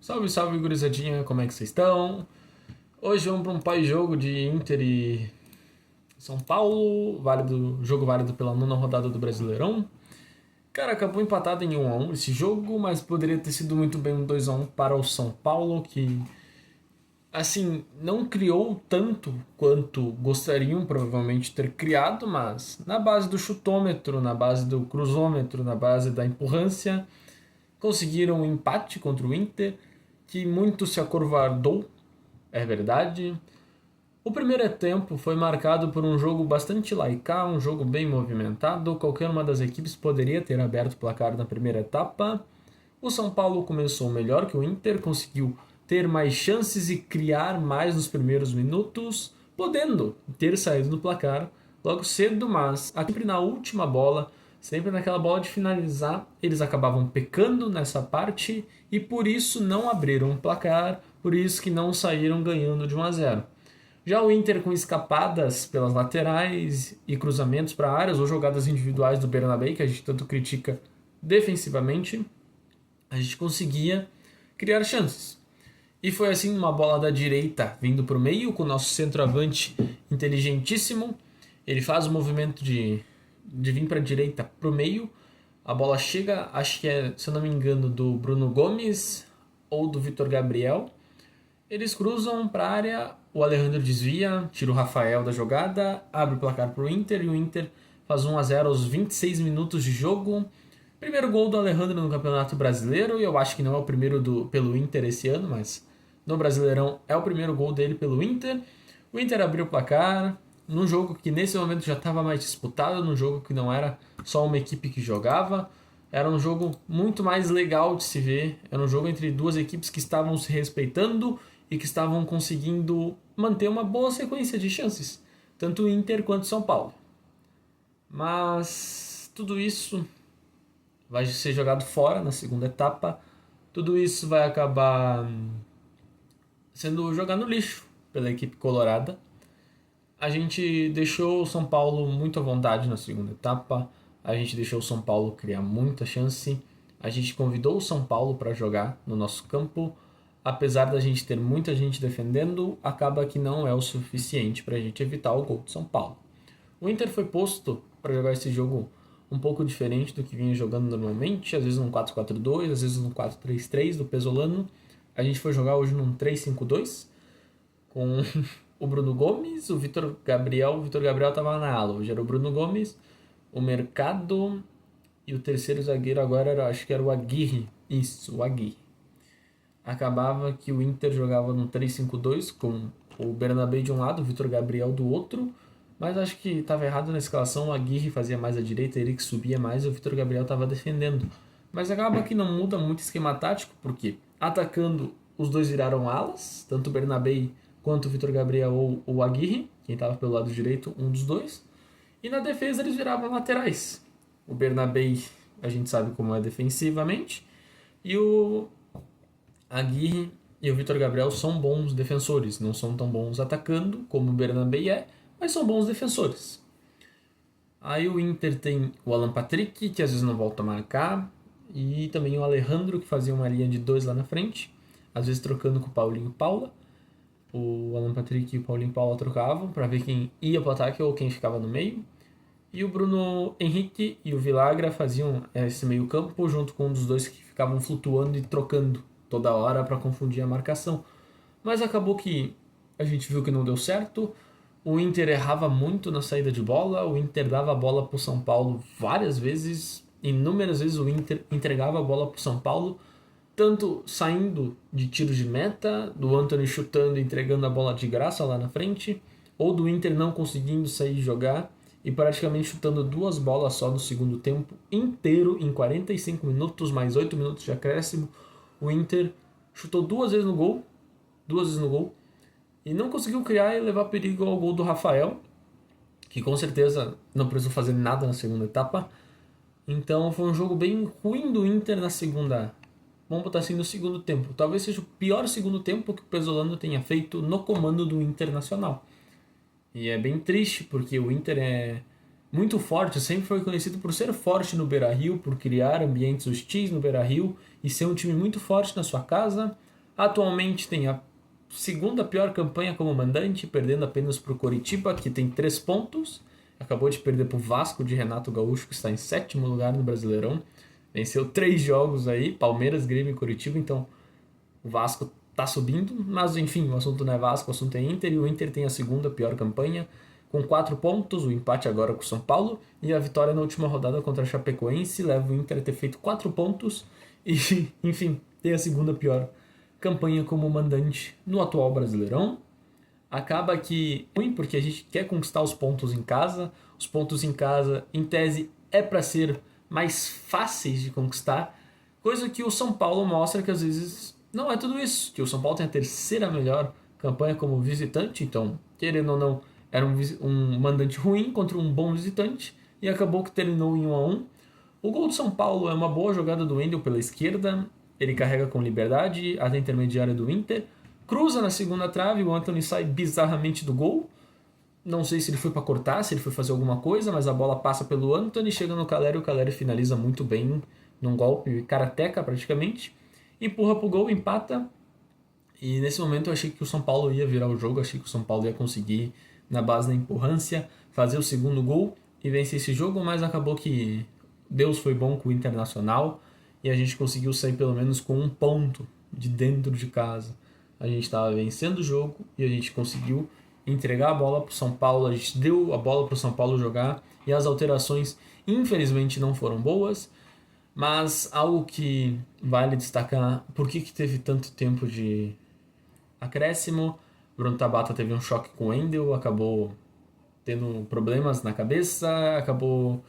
Salve, salve, gurizadinha, como é que vocês estão? Hoje vamos para um pós-jogo de Inter e São Paulo, jogo válido pela nona rodada do Brasileirão. Cara, acabou empatado em 1-1 esse jogo, mas poderia ter sido muito bem um 2-1 para o São Paulo, que, assim, não criou tanto quanto gostariam provavelmente ter criado, mas na base do chutômetro, na base do cruzômetro, na base da empurrância, conseguiram um empate contra o Inter, que muito se acovardou, é verdade. O primeiro tempo foi marcado por um jogo bastante laical, um jogo bem movimentado. Qualquer uma das equipes poderia ter aberto o placar na primeira etapa. O São Paulo começou melhor que o Inter, conseguiu ter mais chances e criar mais nos primeiros minutos, podendo ter saído do placar logo cedo, mas sempre na última bola, sempre naquela bola de finalizar, eles acabavam pecando nessa parte e por isso não abriram o placar, por isso que não saíram ganhando de 1-0. Já o Inter com escapadas pelas laterais e cruzamentos para áreas ou jogadas individuais do Bernabé, que a gente tanto critica defensivamente, a gente conseguia criar chances. E foi assim uma bola da direita vindo para o meio, com o nosso centroavante inteligentíssimo. Ele faz o movimento de vir para a direita para o meio. A bola chega, acho que é, se eu não me engano, do Bruno Gomes ou do Vitor Gabriel. Eles cruzam para a área, o Alejandro desvia, tira o Rafael da jogada, abre o placar para o Inter e o Inter faz 1-0 aos 26 minutos de jogo. Primeiro gol do Alejandro no Campeonato Brasileiro, e eu acho que não é o primeiro pelo Inter esse ano, mas no Brasileirão é o primeiro gol dele pelo Inter. O Inter abriu o placar num jogo que nesse momento já estava mais disputado, num jogo que não era só uma equipe que jogava, era um jogo muito mais legal de se ver, era um jogo entre duas equipes que estavam se respeitando e que estavam conseguindo manter uma boa sequência de chances, tanto o Inter quanto o São Paulo. Mas tudo isso vai ser jogado fora na segunda etapa, tudo isso vai acabar sendo jogado no lixo pela equipe colorada. A gente deixou o São Paulo muito à vontade na segunda etapa, a gente deixou o São Paulo criar muita chance, a gente convidou o São Paulo para jogar no nosso campo. Apesar da gente ter muita gente defendendo, acaba que não é o suficiente para a gente evitar o gol de São Paulo. O Inter foi posto para jogar esse jogo um pouco diferente do que vinha jogando normalmente, às vezes num 4-4-2, às vezes num 4-3-3 do Pesolano. A gente foi jogar hoje num 3-5-2 com o Bruno Gomes, o Vitor Gabriel. O Vitor Gabriel estava na ala, hoje era o Bruno Gomes, o Mercado e o terceiro zagueiro agora acho que era o Aguirre. Isso, o Aguirre. Acabava que o Inter jogava no 3-5-2 com o Bernabé de um lado, o Vitor Gabriel do outro, mas acho que estava errado na escalação, o Aguirre fazia mais à direita, ele que subia mais e o Vitor Gabriel estava defendendo. Mas acaba que não muda muito o esquema tático, porque atacando os dois viraram alas, tanto o Bernabé quanto o Vitor Gabriel ou o Aguirre, quem estava pelo lado direito, um dos dois, e na defesa eles viravam laterais. O Bernabé, a gente sabe como é defensivamente, e o Aguirre e o Vitor Gabriel são bons defensores, não são tão bons atacando como o Bernabé é, mas são bons defensores. Aí o Inter tem o Alan Patrick, que às vezes não volta a marcar, e também o Alejandro, que fazia uma linha de dois lá na frente, às vezes trocando com o Paulinho Paula. O Alan Patrick e o Paulinho Paula trocavam para ver quem ia para o ataque ou quem ficava no meio. E o Bruno Henrique e o Vilagra faziam esse meio campo junto com um dos dois que ficavam flutuando e trocando toda hora para confundir a marcação. Mas acabou que a gente viu que não deu certo. O Inter errava muito na saída de bola, o Inter dava a bola para o São Paulo várias vezes, inúmeras vezes o Inter entregava a bola para o São Paulo, tanto saindo de tiro de meta, do Antony chutando e entregando a bola de graça lá na frente, ou do Inter não conseguindo sair e jogar e praticamente chutando duas bolas só no segundo tempo inteiro, em 45 minutos, mais 8 minutos de acréscimo. O Inter chutou duas vezes no gol, e não conseguiu criar e levar perigo ao gol do Rafael, que com certeza não precisou fazer nada na segunda etapa. Então foi um jogo bem ruim do Inter na segunda. Vamos botar assim, no segundo tempo. Talvez seja o pior segundo tempo que o Pesolano tenha feito no comando do Internacional. E é bem triste, porque o Inter é muito forte, sempre foi conhecido por ser forte no Beira-Rio, por criar ambientes hostis no Beira-Rio e ser um time muito forte na sua casa. Atualmente tem a segunda pior campanha como mandante, perdendo apenas para o Coritiba, que tem 3 pontos. Acabou de perder para o Vasco de Renato Gaúcho, que está em 7º lugar no Brasileirão. Venceu 3 jogos aí, Palmeiras, Grêmio e Coritiba, então o Vasco tá subindo. Mas enfim, o assunto não é Vasco, o assunto é Inter, e o Inter tem a segunda pior campanha, com 4 pontos, o empate agora com o São Paulo, e a vitória na última rodada contra a Chapecoense leva o Inter a ter feito 4 pontos, e enfim, tem a segunda pior campanha como mandante no atual Brasileirão. Acaba que ruim, porque a gente quer conquistar os pontos em casa. Os pontos em casa, em tese, é para ser mais fáceis de conquistar, coisa que o São Paulo mostra que às vezes não é tudo isso, que o São Paulo tem a terceira melhor campanha como visitante, então, querendo ou não, era um mandante ruim contra um bom visitante, e acabou que terminou em 1-1. O gol do São Paulo é uma boa jogada do Wendel pela esquerda, ele carrega com liberdade até a intermediária do Inter, cruza na segunda trave, o Antony sai bizarramente do gol. Não sei se ele foi para cortar, se ele foi fazer alguma coisa, mas a bola passa pelo Antony, chega no Caleri, o Caleri finaliza muito bem, num golpe karateca praticamente, empurra pro gol, empata. E nesse momento eu achei que o São Paulo ia virar o jogo, achei que o São Paulo ia conseguir, na base da empurrância, fazer o segundo gol e vencer esse jogo, mas acabou que Deus foi bom com o Internacional e a gente conseguiu sair pelo menos com 1 ponto de dentro de casa. A gente estava vencendo o jogo e a gente conseguiu entregar a bola para o São Paulo, a gente deu a bola para o São Paulo jogar e as alterações infelizmente não foram boas, mas algo que vale destacar, por que teve tanto tempo de acréscimo? Bruno Tabata teve um choque com o Wendel, acabou tendo problemas na cabeça, acabou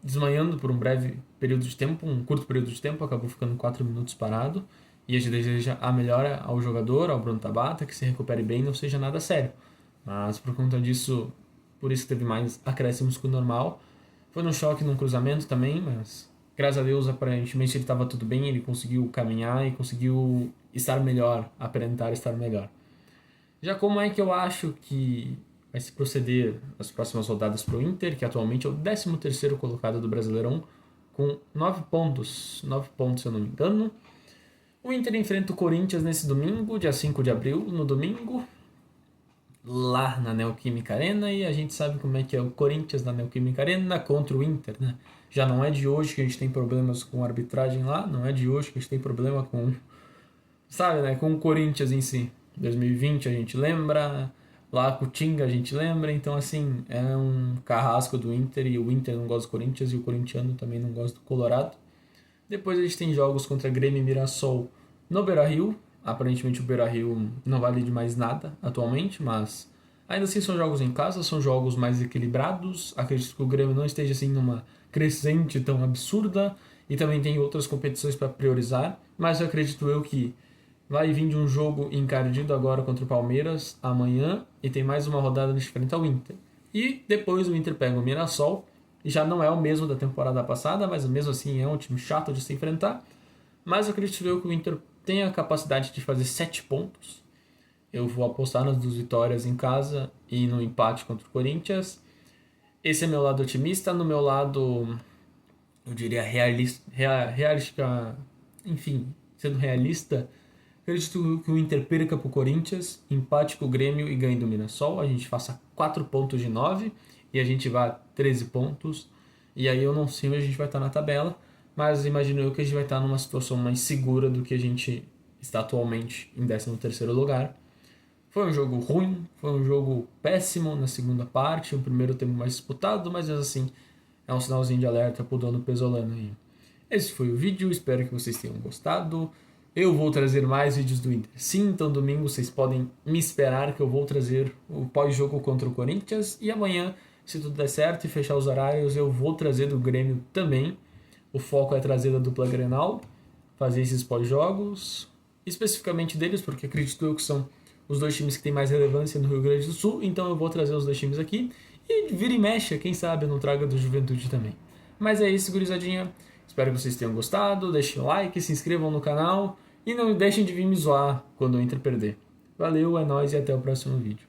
desmanhando por um breve período de tempo, um curto período de tempo, acabou ficando 4 minutos parado. E a gente deseja a melhora ao jogador, ao Bruno Tabata, que se recupere bem e não seja nada sério. Mas por conta disso, por isso que teve mais acréscimos que o normal. Foi num choque, num cruzamento também, mas graças a Deus, aparentemente ele estava tudo bem, ele conseguiu caminhar e conseguiu estar melhor, aparentar estar melhor. Já como é que eu acho que vai se proceder as próximas rodadas para o Inter, que atualmente é o 13º colocado do Brasileirão, com 9 pontos, 9 pontos se eu não me engano. O Inter enfrenta o Corinthians nesse domingo, dia 5 de abril, no domingo, lá na Neoquímica Arena, e a gente sabe como é que é o Corinthians na Neoquímica Arena contra o Inter, né? Já não é de hoje que a gente tem problemas com a arbitragem lá, não é de hoje que a gente tem problema com, sabe, né, com o Corinthians em si. 2020 a gente lembra, lá com o Tinga a gente lembra, então assim, é um carrasco do Inter, e o Inter não gosta do Corinthians e o corintiano também não gosta do Colorado. Depois a gente tem jogos contra Grêmio e Mirassol no Beira-Rio. Aparentemente o Beira-Rio não vale de mais nada atualmente, mas ainda assim são jogos em casa, são jogos mais equilibrados. Acredito que o Grêmio não esteja assim numa crescente tão absurda e também tem outras competições para priorizar, mas eu acredito que vai vir de um jogo encardido agora contra o Palmeiras amanhã e tem mais uma rodada de frente ao Inter. E depois o Inter pega o Mirassol, e já não é o mesmo da temporada passada, mas mesmo assim é um time chato de se enfrentar. Mas eu acredito que o Inter tem a capacidade de fazer 7 pontos. Eu vou apostar nas 2 vitórias em casa e no empate contra o Corinthians. Esse é meu lado otimista. No meu lado, eu diria realista, enfim, sendo realista, acredito que o Inter perca para o Corinthians, empate com o Grêmio e ganhe do Mirassol. A gente faça 4 pontos de 9 e a gente vai a 13 pontos. E aí eu não sei onde a gente vai estar na tabela, mas imagino eu que a gente vai estar numa situação mais segura do que a gente está atualmente em 13º lugar. Foi um jogo ruim, foi um jogo péssimo na segunda parte, o primeiro tempo mais disputado, mas assim, é um sinalzinho de alerta pro dono pesolano aí. Esse foi o vídeo, espero que vocês tenham gostado. Eu vou trazer mais vídeos do Inter. Sim, então domingo vocês podem me esperar que eu vou trazer o pós-jogo contra o Corinthians, e amanhã, se tudo der certo e fechar os horários, eu vou trazer do Grêmio também. O foco é trazer a dupla Grenal, fazer esses pós-jogos, especificamente deles, porque acredito eu que são os 2 times que têm mais relevância no Rio Grande do Sul, então eu vou trazer os 2 times aqui, e vira e mexe, quem sabe eu não traga do Juventude também. Mas é isso, gurizadinha, espero que vocês tenham gostado, deixem o like, se inscrevam no canal, e não deixem de vir me zoar quando o Inter perder. Valeu, é nóis e até o próximo vídeo.